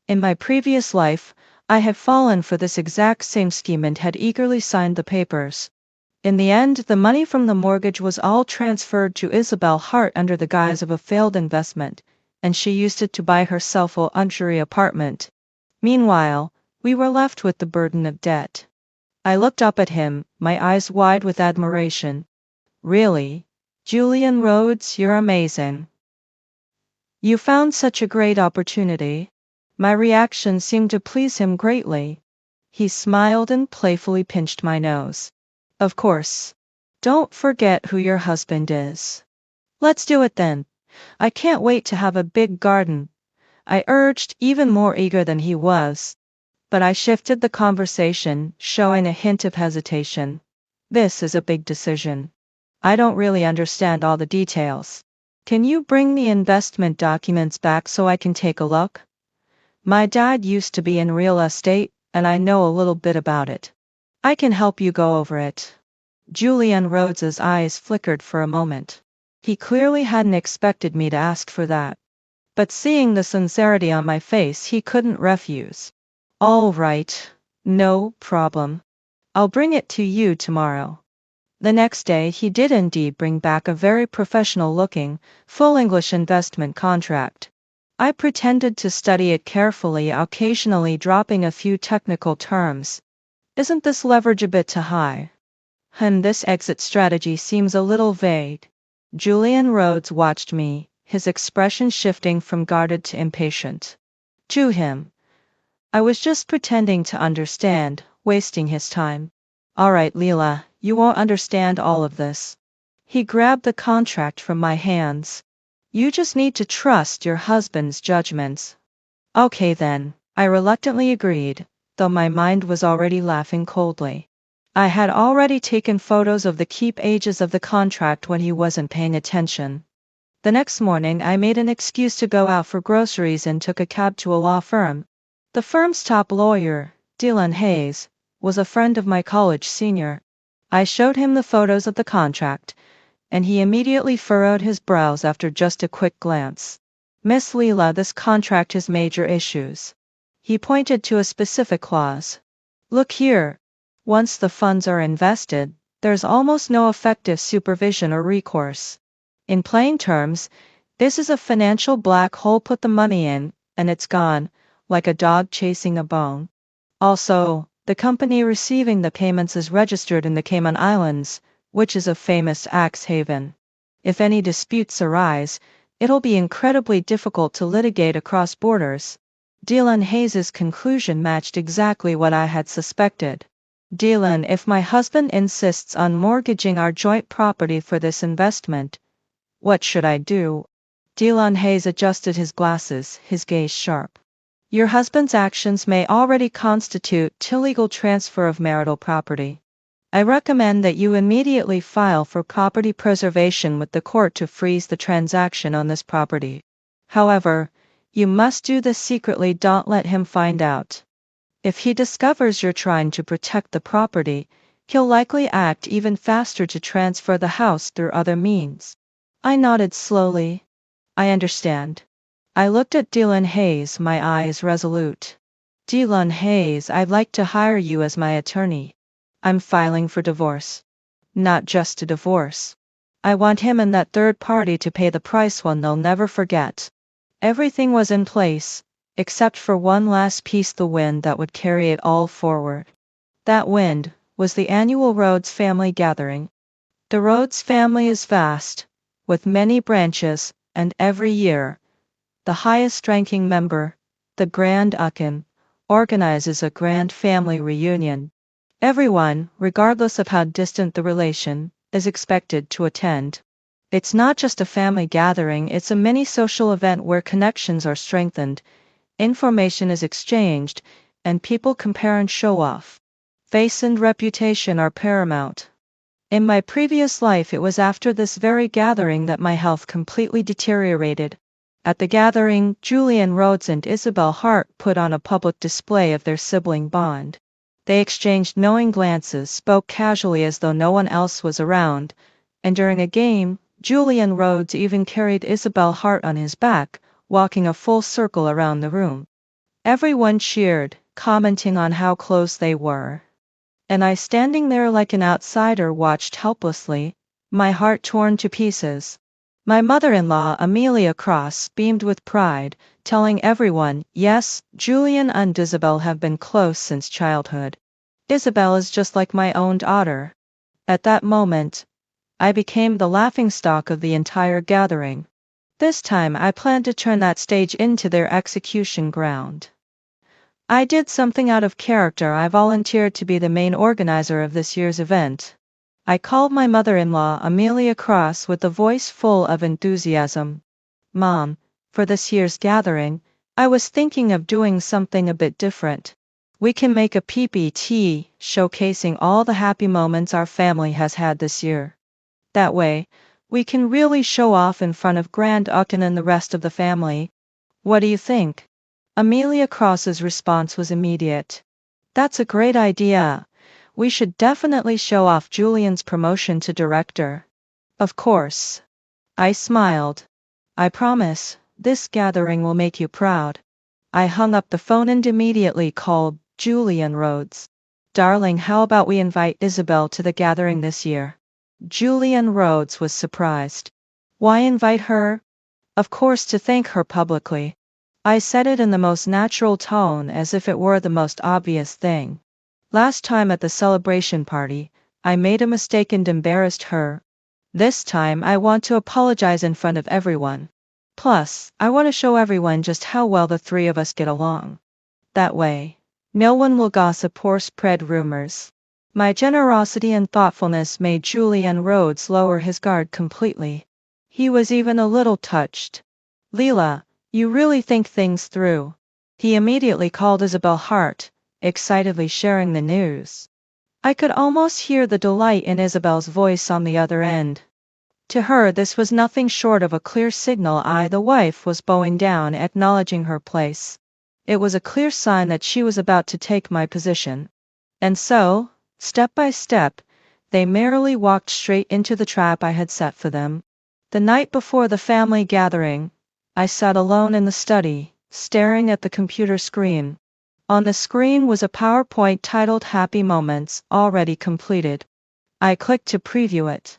In my previous life, I had fallen for this exact same scheme and had eagerly signed the papers. In the end, the money from the mortgage was all transferred to Isabel Hart under the guise of a failed investment, and she used it to buy herself a luxury apartment. Meanwhile, we were left with the burden of debt. I looked up at him, my eyes wide with admiration. Really? Julian Rhodes, you're amazing. You found such a great opportunity. My reaction seemed to please him greatly. He smiled and playfully pinched my nose. Of course. Don't forget who your husband is. Let's do it then. I can't wait to have a big garden, I urged, even more eager than he was. But I shifted the conversation, showing a hint of hesitation. This is a big decision. I don't really understand all the details. Can you bring the investment documents back so I can take a look? My dad used to be in real estate, and I know a little bit about it. I can help you go over it. Julian Rhodes's eyes flickered for a moment. He clearly hadn't expected me to ask for that. But seeing the sincerity on my face, he couldn't refuse. All right. No problem. I'll bring it to you tomorrow. The next day he did indeed bring back a very professional-looking, full English investment contract. I pretended to study it carefully, occasionally dropping a few technical terms. Isn't this leverage a bit too high? This exit strategy seems a little vague. Julian Rhodes watched me, his expression shifting from guarded to impatient. To him, I was just pretending to understand, wasting his time. All right, Leela, you won't understand all of this. He grabbed the contract from my hands. You just need to trust your husband's judgments. Okay then, I reluctantly agreed, though my mind was already laughing coldly. I had already taken photos of the key pages of the contract when he wasn't paying attention. The next morning I made an excuse to go out for groceries and took a cab to a law firm. The firm's top lawyer, Dylan Hayes, was a friend of my college senior. I showed him the photos of the contract, and he immediately furrowed his brows after just a quick glance. Miss Leela, this contract has major issues. He pointed to a specific clause. Look here. Once the funds are invested, there's almost no effective supervision or recourse. In plain terms, this is a financial black hole. Put the money in, and it's gone, like a dog chasing a bone. Also, the company receiving the payments is registered in the Cayman Islands, which is a famous tax haven. If any disputes arise, it'll be incredibly difficult to litigate across borders. Dylan Hayes's conclusion matched exactly what I had suspected. Dylan, if my husband insists on mortgaging our joint property for this investment, what should I do? Dylan Hayes adjusted his glasses, his gaze sharp. Your husband's actions may already constitute illegal transfer of marital property. I recommend that you immediately file for property preservation with the court to freeze the transaction on this property. However, you must do this secretly. Don't let him find out. If he discovers you're trying to protect the property, he'll likely act even faster to transfer the house through other means. I nodded slowly. I understand. I looked at Dylan Hayes, my eyes resolute. Dylan Hayes, I'd like to hire you as my attorney. I'm filing for divorce. Not just a divorce. I want him and that third party to pay the price one they'll never forget. Everything was in place, except for one last piece, the wind that would carry it all forward. That wind was the annual Rhodes family gathering. The Rhodes family is vast, with many branches, and every year, the highest-ranking member, the Grand Ukin, organizes a grand family reunion. Everyone, regardless of how distant the relation, is expected to attend. It's not just a family gathering, it's a mini social event where connections are strengthened, information is exchanged, and people compare and show off. Face and reputation are paramount. In my previous life, it was after this very gathering that my health completely deteriorated. At the gathering, Julian Rhodes and Isabel Hart put on a public display of their sibling bond. They exchanged knowing glances, spoke casually as though no one else was around, and during a game, Julian Rhodes even carried Isabel Hart on his back, walking a full circle around the room. Everyone cheered, commenting on how close they were. And I, standing there like an outsider, watched helplessly, my heart torn to pieces. My mother-in-law, Amelia Cross, beamed with pride, telling everyone, yes, Julian and Isabel have been close since childhood. Isabel is just like my own daughter. At that moment, I became the laughingstock of the entire gathering. This time I planned to turn that stage into their execution ground. I did something out of character. I volunteered to be the main organizer of this year's event. I called my mother-in-law Amelia Cross with a voice full of enthusiasm. Mom, for this year's gathering, I was thinking of doing something a bit different. We can make a PPT showcasing all the happy moments our family has had this year. That way, we can really show off in front of Grand Ucken and the rest of the family. What do you think? Amelia Cross's response was immediate. That's a great idea. We should definitely show off Julian's promotion to director. Of course. I smiled. I promise, this gathering will make you proud. I hung up the phone and immediately called Julian Rhodes. Darling, how about we invite Isabel to the gathering this year? Julian Rhodes was surprised. Why invite her? Of course, to thank her publicly. I said it in the most natural tone, as if it were the most obvious thing. Last time at the celebration party, I made a mistake and embarrassed her. This time I want to apologize in front of everyone. Plus, I want to show everyone just how well the three of us get along. That way, no one will gossip or spread rumors. My generosity and thoughtfulness made Julian Rhodes lower his guard completely. He was even a little touched. Leela, you really think things through. He immediately called Isabel Hart, excitedly sharing the news. I could almost hear the delight in Isabel's voice on the other end. To her, this was nothing short of a clear signal the wife, was bowing down, acknowledging her place. It was a clear sign that she was about to take my position. And so, step by step, they merrily walked straight into the trap I had set for them. The night before the family gathering, I sat alone in the study, staring at the computer screen. On the screen was a PowerPoint titled Happy Moments, already completed. I clicked to preview it.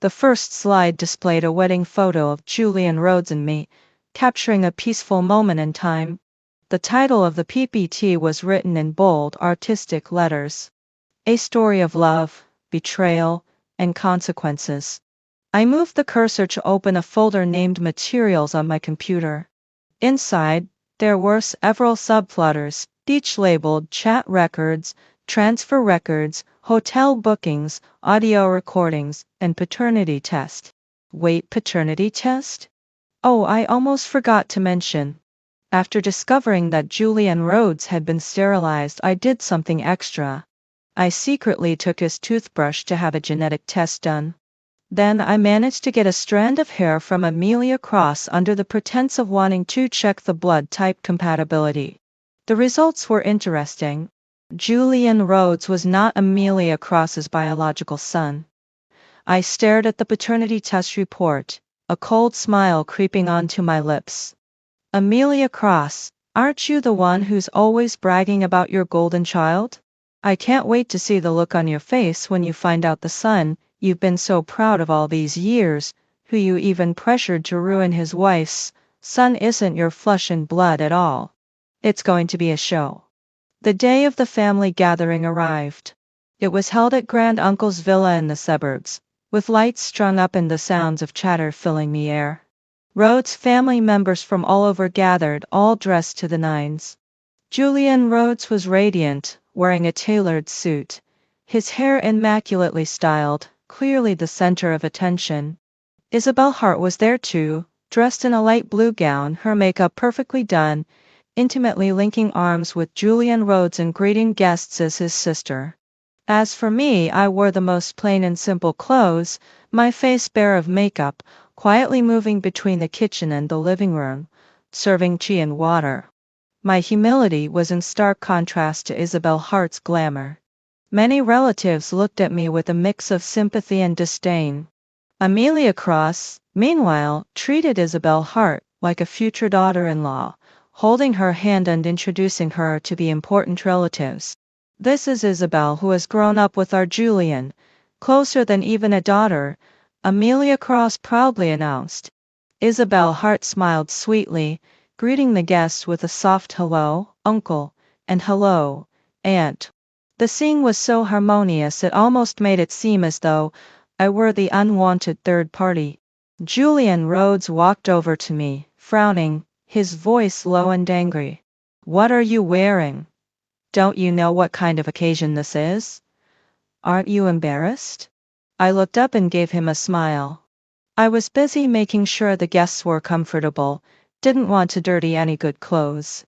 The first slide displayed a wedding photo of Julian Rhodes and me, capturing a peaceful moment in time. The title of the PPT was written in bold, artistic letters. A story of love, betrayal, and consequences. I moved the cursor to open a folder named Materials on my computer. Inside, there were several subfolders, each labeled Chat Records, Transfer Records, Hotel Bookings, Audio Recordings, and Paternity Test. Wait, paternity test? Oh, I almost forgot to mention. After discovering that Julian Rhodes had been sterilized, I did something extra. I secretly took his toothbrush to have a genetic test done. Then I managed to get a strand of hair from Amelia Cross under the pretense of wanting to check the blood type compatibility. The results were interesting. Julian Rhodes was not Amelia Cross's biological son. I stared at the paternity test report, a cold smile creeping onto my lips. Amelia Cross, aren't you the one who's always bragging about your golden child? I can't wait to see the look on your face when you find out the son you've been so proud of all these years, who you even pressured to ruin his wife's son, isn't your flesh and blood at all. It's going to be a show. The day of the family gathering arrived. It was held at Grand Uncle's villa in the suburbs, with lights strung up and the sounds of chatter filling the air. Rhodes' family members from all over gathered, all dressed to the nines. Julian Rhodes was radiant, wearing a tailored suit, his hair immaculately styled, clearly the center of attention. Isabel Hart was there too, dressed in a light blue gown, her makeup perfectly done, intimately linking arms with Julian Rhodes and greeting guests as his sister. As for me, I wore the most plain and simple clothes, my face bare of makeup, quietly moving between the kitchen and the living room, serving tea and water. My humility was in stark contrast to Isabel Hart's glamour. Many relatives looked at me with a mix of sympathy and disdain. Amelia Cross, meanwhile, treated Isabel Hart like a future daughter-in-law, holding her hand and introducing her to the important relatives. This is Isabel, who has grown up with our Julian, closer than even a daughter, Amelia Cross proudly announced. Isabel Hart smiled sweetly, greeting the guests with a soft hello, uncle, and hello, aunt. The scene was so harmonious it almost made it seem as though I were the unwanted third party. Julian Rhodes walked over to me, frowning, his voice low and angry. What are you wearing? Don't you know what kind of occasion this is? Aren't you embarrassed? I looked up and gave him a smile. I was busy making sure the guests were comfortable, didn't want to dirty any good clothes.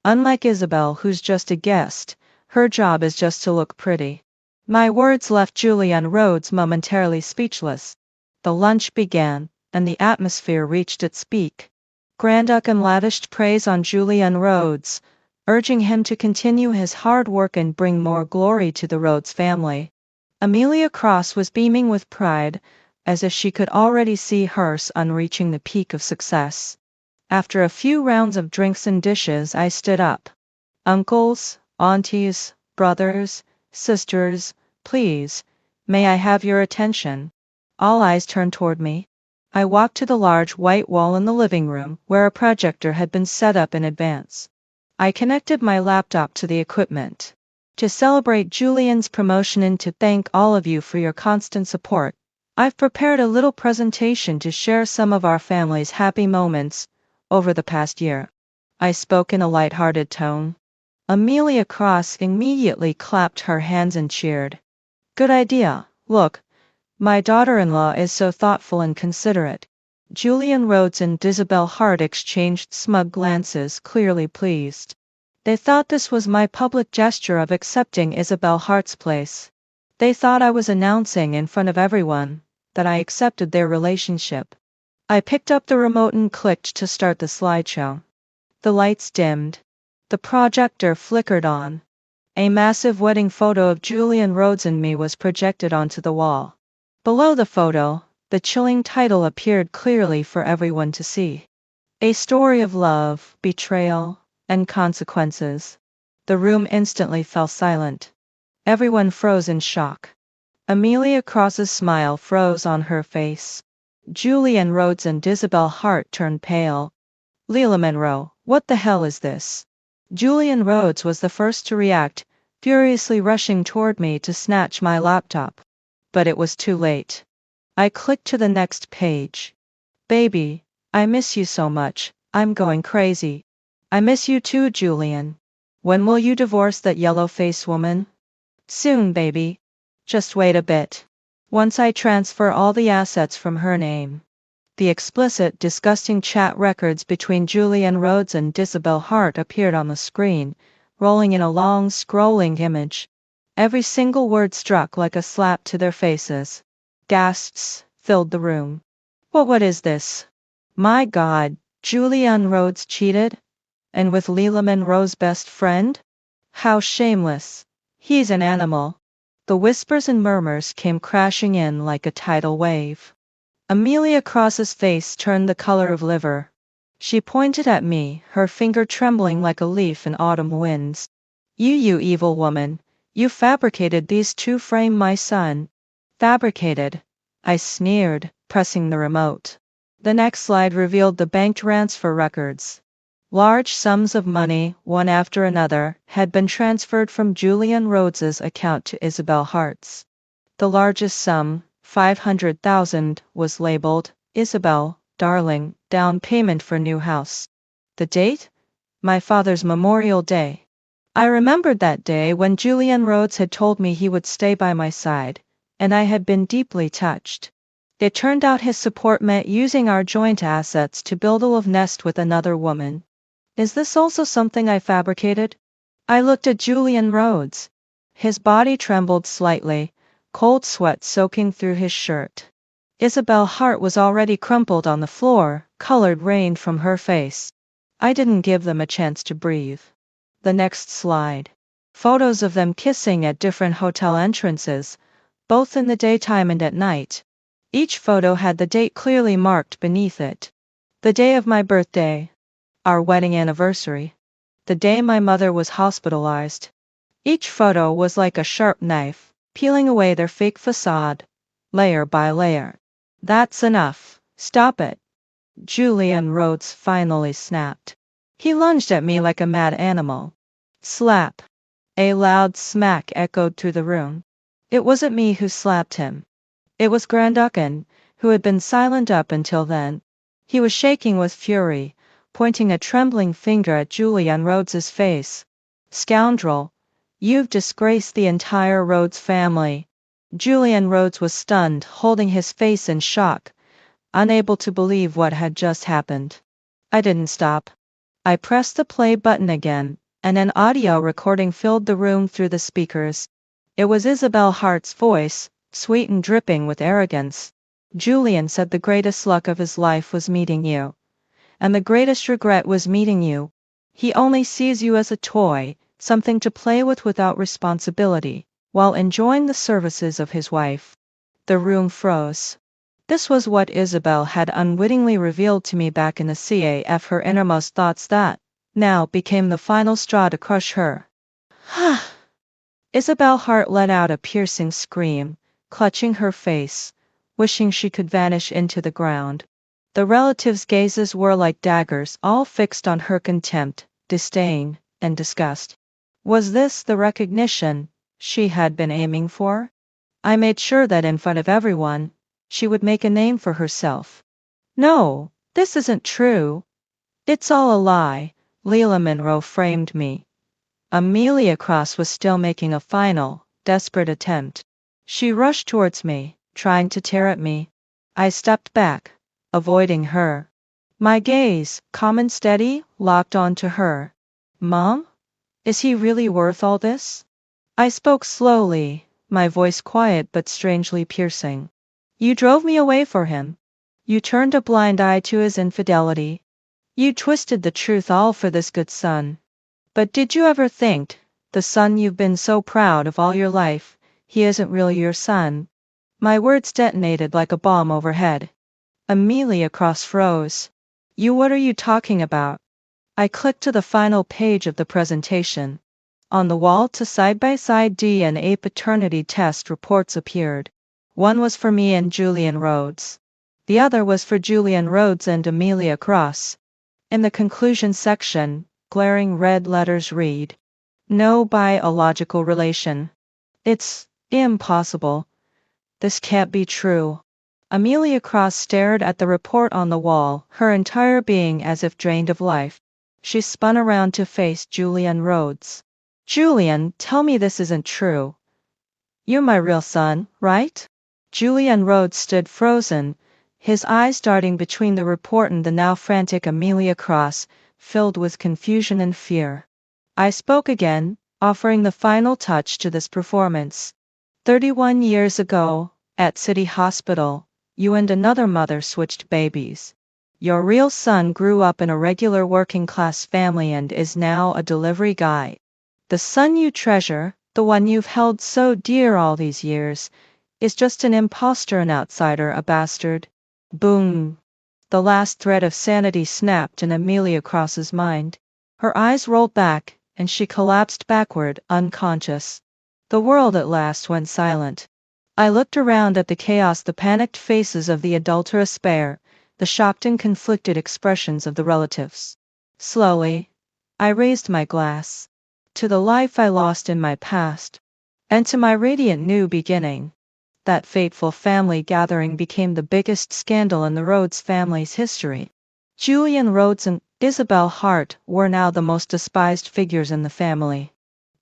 Unlike Isabel, who's just a guest, her job is just to look pretty. My words left Julian Rhodes momentarily speechless. The lunch began, and the atmosphere reached its peak. Granducan lavished praise on Julian Rhodes, urging him to continue his hard work and bring more glory to the Rhodes family. Amelia Cross was beaming with pride, as if she could already see her son reaching the peak of success. After a few rounds of drinks and dishes, I stood up. Uncles, aunties, brothers, sisters, please, may I have your attention? All eyes turned toward me. I walked to the large white wall in the living room, where a projector had been set up in advance. I connected my laptop to the equipment. To celebrate Julian's promotion and to thank all of you for your constant support, I've prepared a little presentation to share some of our family's happy moments over the past year. I spoke in a light-hearted tone. Amelia Cross immediately clapped her hands and cheered. Good idea, look. My daughter-in-law is so thoughtful and considerate. Julian Rhodes and Isabel Hart exchanged smug glances, clearly pleased. They thought this was my public gesture of accepting Isabel Hart's place. They thought I was announcing in front of everyone that I accepted their relationship. I picked up the remote and clicked to start the slideshow. The lights dimmed. The projector flickered on. A massive wedding photo of Julian Rhodes and me was projected onto the wall. Below the photo, the chilling title appeared clearly for everyone to see. A story of love, betrayal, and consequences. The room instantly fell silent. Everyone froze in shock. Amelia Cross's smile froze on her face. Julian Rhodes and Isabel Hart turned pale. Leila Monroe, what the hell is this? Julian Rhodes was the first to react, furiously rushing toward me to snatch my laptop. But it was too late. I clicked to the next page. Baby, I miss you so much, I'm going crazy. I miss you too, Julian. When will you divorce that yellow-faced woman? Soon, baby. Just wait a bit. Once I transfer all the assets from her name. The explicit, disgusting chat records between Julian Rhodes and Isabel Hart appeared on the screen, rolling in a long, scrolling image. Every single word struck like a slap to their faces. Gasps filled the room. What is this? My God, Julian Rhodes cheated? And with Leila Monroe's best friend? How shameless. He's an animal. The whispers and murmurs came crashing in like a tidal wave. Amelia Cross's face turned the color of liver. She pointed at me, her finger trembling like a leaf in autumn winds. You evil woman. You fabricated these to frame my son. Fabricated. I sneered, pressing the remote. The next slide revealed the bank transfer records. Large sums of money, one after another, had been transferred from Julian Rhodes's account to Isabel Hart's. The largest sum, $500,000, was labeled, Isabel, darling, down payment for new house. The date? My father's Memorial Day. I remembered that day when Julian Rhodes had told me he would stay by my side, and I had been deeply touched. It turned out his support meant using our joint assets to build a love nest with another woman. Is this also something I fabricated? I looked at Julian Rhodes. His body trembled slightly, cold sweat soaking through his shirt. Isabel Hart was already crumpled on the floor, colored rained from her face. I didn't give them a chance to breathe. The next slide. Photos of them kissing at different hotel entrances, both in the daytime and at night. Each photo had the date clearly marked beneath it. The day of my birthday. Our wedding anniversary. The day my mother was hospitalized. Each photo was like a sharp knife, peeling away their fake facade, layer by layer. That's enough. Stop it. Julian Rhodes finally snapped. He lunged at me like a mad animal. Slap. A loud smack echoed through the room. It wasn't me who slapped him. It was Granducan, who had been silent up until then. He was shaking with fury, pointing a trembling finger at Julian Rhodes's face. Scoundrel. You've disgraced the entire Rhodes family. Julian Rhodes was stunned, holding his face in shock, unable to believe what had just happened. I didn't stop. I pressed the play button again, and an audio recording filled the room through the speakers. It was Isabel Hart's voice, sweet and dripping with arrogance. Julian said the greatest luck of his life was meeting you. And the greatest regret was meeting you. He only sees you as a toy, something to play with without responsibility, while enjoying the services of his wife. The room froze. This was what Isabel had unwittingly revealed to me back in the CAF, her innermost thoughts that, now, became the final straw to crush her. Isabel Hart let out a piercing scream, clutching her face, wishing she could vanish into the ground. The relatives' gazes were like daggers, all fixed on her contempt, disdain, and disgust. Was this the recognition she had been aiming for? I made sure that in front of everyone, she would make a name for herself. No, this isn't true. It's all a lie. Leila Monroe framed me. Amelia Cross was still making a final, desperate attempt. She rushed towards me, trying to tear at me. I stepped back, avoiding her. My gaze, calm and steady, locked onto her. Mom? Is he really worth all this? I spoke slowly, my voice quiet but strangely piercing. You drove me away for him. You turned a blind eye to his infidelity. You twisted the truth all for this good son. But did you ever think, the son you've been so proud of all your life, he isn't really your son? My words detonated like a bomb overhead. Amelia Cross froze. What are you talking about? I clicked to the final page of the presentation. On the wall, two side-by-side DNA paternity test reports appeared. One was for me and Julian Rhodes. The other was for Julian Rhodes and Amelia Cross. In the conclusion section, glaring red letters read, "No biological relation. It's impossible. This can't be true." Amelia Cross stared at the report on the wall, her entire being as if drained of life. She spun around to face Julian Rhodes. Julian, tell me this isn't true. You're my real son, right? Julian Rhodes stood frozen, his eyes darting between the report and the now frantic Amelia Cross, filled with confusion and fear. I spoke again, offering the final touch to this performance. 31 years ago, at City Hospital, you and another mother switched babies. Your real son grew up in a regular working-class family and is now a delivery guy. The son you treasure, the one you've held so dear all these years, is just an imposter, an outsider, a bastard. Boom! The last thread of sanity snapped in Amelia Cross's mind. Her eyes rolled back, and she collapsed backward, unconscious. The world at last went silent. I looked around at the chaos, the panicked faces of the adulterous pair, the shocked and conflicted expressions of the relatives. Slowly, I raised my glass. To the life I lost in my past, and to my radiant new beginning. That fateful family gathering became the biggest scandal in the Rhodes family's history. Julian Rhodes and Isabel Hart were now the most despised figures in the family.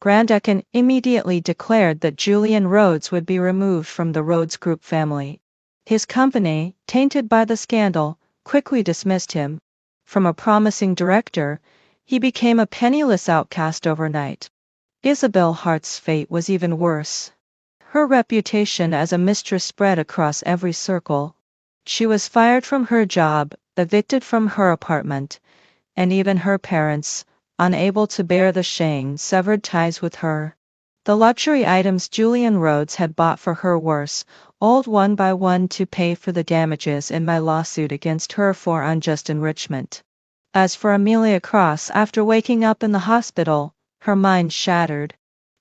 Grandeckin immediately declared that Julian Rhodes would be removed from the Rhodes Group family. His company, tainted by the scandal, quickly dismissed him. From a promising director, he became a penniless outcast overnight. Isabel Hart's fate was even worse. Her reputation as a mistress spread across every circle. She was fired from her job, evicted from her apartment, and even her parents, unable to bear the shame, severed ties with her. The luxury items Julian Rhodes had bought for her worse, old one by one to pay for the damages in my lawsuit against her for unjust enrichment. As for Amelia Cross, after waking up in the hospital, her mind shattered.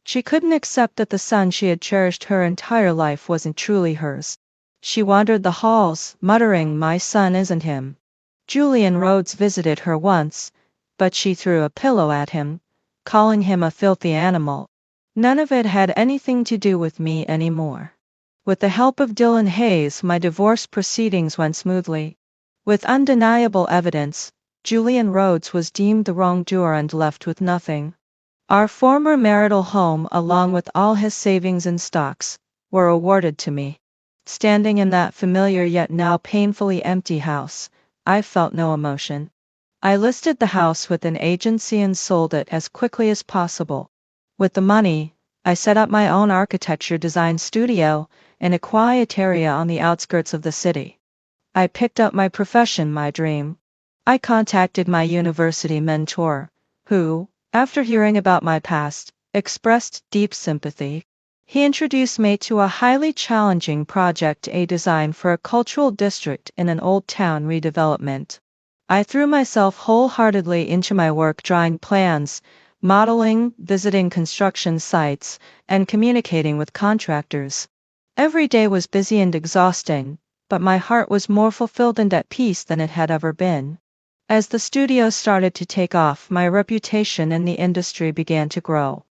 She couldn't accept that the son she had cherished her entire life wasn't truly hers. She wandered the halls, muttering, "My son isn't him." Julian Rhodes visited her once, but she threw a pillow at him, calling him a filthy animal. None of it had anything to do with me anymore. With the help of Dylan Hayes, my divorce proceedings went smoothly. With undeniable evidence, Julian Rhodes was deemed the wrongdoer and left with nothing. Our former marital home, along with all his savings and stocks, were awarded to me. Standing in that familiar yet now painfully empty house, I felt no emotion. I listed the house with an agency and sold it as quickly as possible. With the money, I set up my own architecture design studio in a quiet area on the outskirts of the city. I picked up my profession, my dream. I contacted my university mentor, who, after hearing about my past, expressed deep sympathy. He introduced me to a highly challenging project, a design for a cultural district in an old town redevelopment. I threw myself wholeheartedly into my work, drawing plans, modeling, visiting construction sites, and communicating with contractors. Every day was busy and exhausting, but my heart was more fulfilled and at peace than it had ever been. As the studio started to take off, my reputation in the industry began to grow.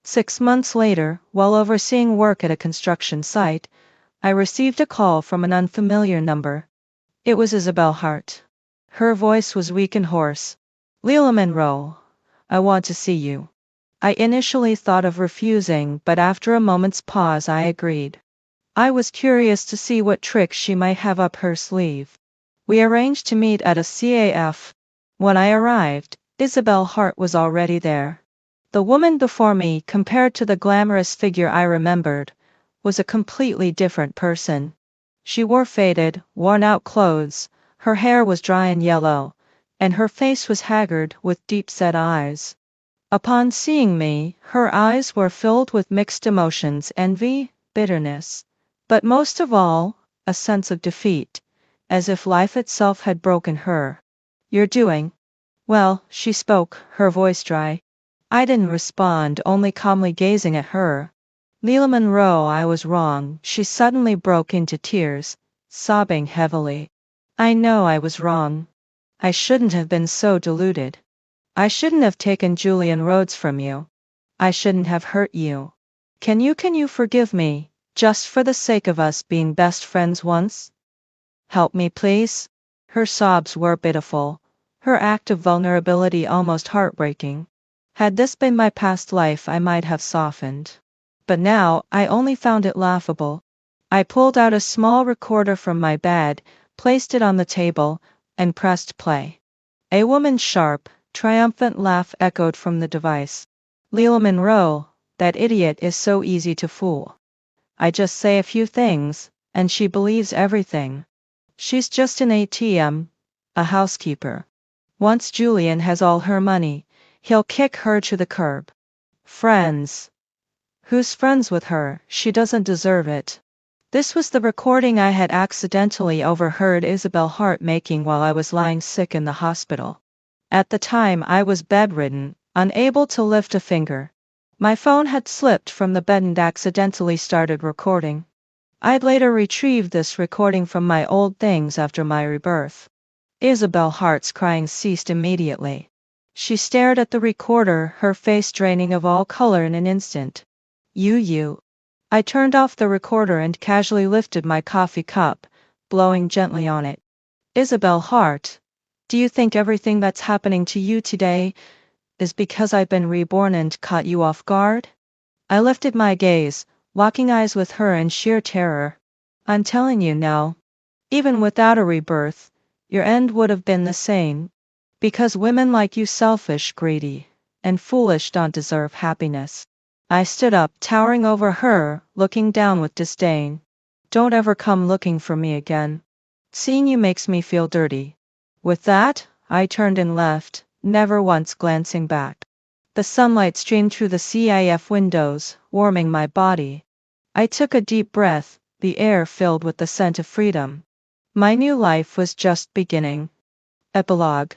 6 months later, while overseeing work at a construction site, I received a call from an unfamiliar number. It was Isabel Hart. Her voice was weak and hoarse. "Leila Monroe, I want to see you." I initially thought of refusing, but after a moment's pause I agreed. I was curious to see what tricks she might have up her sleeve. We arranged to meet at a CAF. When I arrived, Isabel Hart was already there. The woman before me, compared to the glamorous figure I remembered, was a completely different person. She wore faded, worn-out clothes, her hair was dry and yellow, and her face was haggard with deep-set eyes. Upon seeing me, her eyes were filled with mixed emotions: envy, bitterness, but most of all, a sense of defeat, as if life itself had broken her. "You're doing well," she spoke, her voice dry. I didn't respond, only calmly gazing at her. "Leila Monroe, I was wrong." She suddenly broke into tears, sobbing heavily. "I know I was wrong. I shouldn't have been so deluded. I shouldn't have taken Julian Rhodes from you. I shouldn't have hurt you. Can you forgive me, just for the sake of us being best friends once? Help me, please." Her sobs were pitiful, her act of vulnerability almost heartbreaking. Had this been my past life, I might have softened. But now, I only found it laughable. I pulled out a small recorder from my bed, placed it on the table, and pressed play. A woman's sharp, triumphant laugh echoed from the device. "Leila Monroe, that idiot is so easy to fool. I just say a few things, and she believes everything. She's just an ATM, a housekeeper. Once Julian has all her money, he'll kick her to the curb. Friends? Who's friends with her? She doesn't deserve it." This was the recording I had accidentally overheard Isabel Hart making while I was lying sick in the hospital. At the time I was bedridden, unable to lift a finger. My phone had slipped from the bed and accidentally started recording. I'd later retrieved this recording from my old things after my rebirth. Isabel Hart's crying ceased immediately. She stared at the recorder, her face draining of all color in an instant. You. I turned off the recorder and casually lifted my coffee cup, blowing gently on it. "Isabel Hart, do you think everything that's happening to you today is because I've been reborn and caught you off guard?" I lifted my gaze, locking eyes with her in sheer terror. "I'm telling you no. Even without a rebirth, your end would have been the same. Because women like you, selfish, greedy, and foolish, don't deserve happiness." I stood up, towering over her, looking down with disdain. "Don't ever come looking for me again. Seeing you makes me feel dirty." With that, I turned and left, never once glancing back. The sunlight streamed through the CIF windows, warming my body. I took a deep breath, the air filled with the scent of freedom. My new life was just beginning. Epilogue.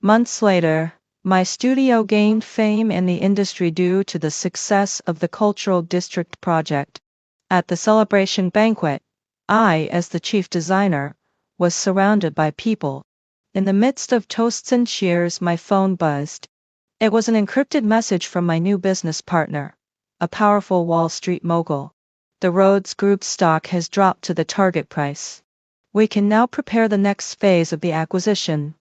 Months later, my studio gained fame in the industry due to the success of the Cultural District project. At the celebration banquet, I, as the chief designer, was surrounded by people. In the midst of toasts and cheers, my phone buzzed. It was an encrypted message from my new business partner, a powerful Wall Street mogul. "The Rhodes Group stock has dropped to the target price. We can now prepare the next phase of the acquisition."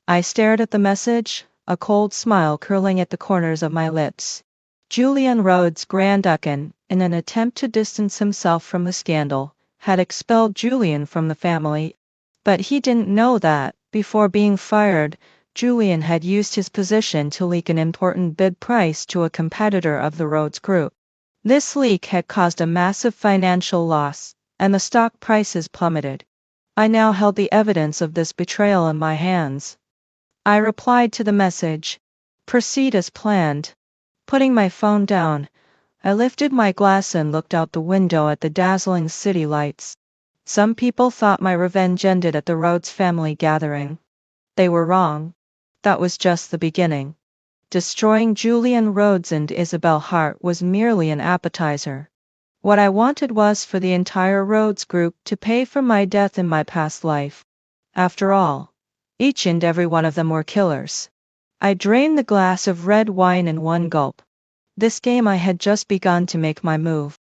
I stared at the message, a cold smile curling at the corners of my lips. Julian Rhodes, Grand Ducan, in an attempt to distance himself from the scandal, had expelled Julian from the family. But he didn't know that, before being fired, Julian had used his position to leak an important bid price to a competitor of the Rhodes Group. This leak had caused a massive financial loss, and the stock prices plummeted. I now held the evidence of this betrayal in my hands. I replied to the message, "Proceed as planned." Putting my phone down, I lifted my glass and looked out the window at the dazzling city lights. Some people thought my revenge ended at the Rhodes family gathering. They were wrong. That was just the beginning. Destroying Julian Rhodes and Isabel Hart was merely an appetizer. What I wanted was for the entire Rhodes Group to pay for my death in my past life. After all, each and every one of them were killers. I drained the glass of red wine in one gulp. This game I had just begun to make my move.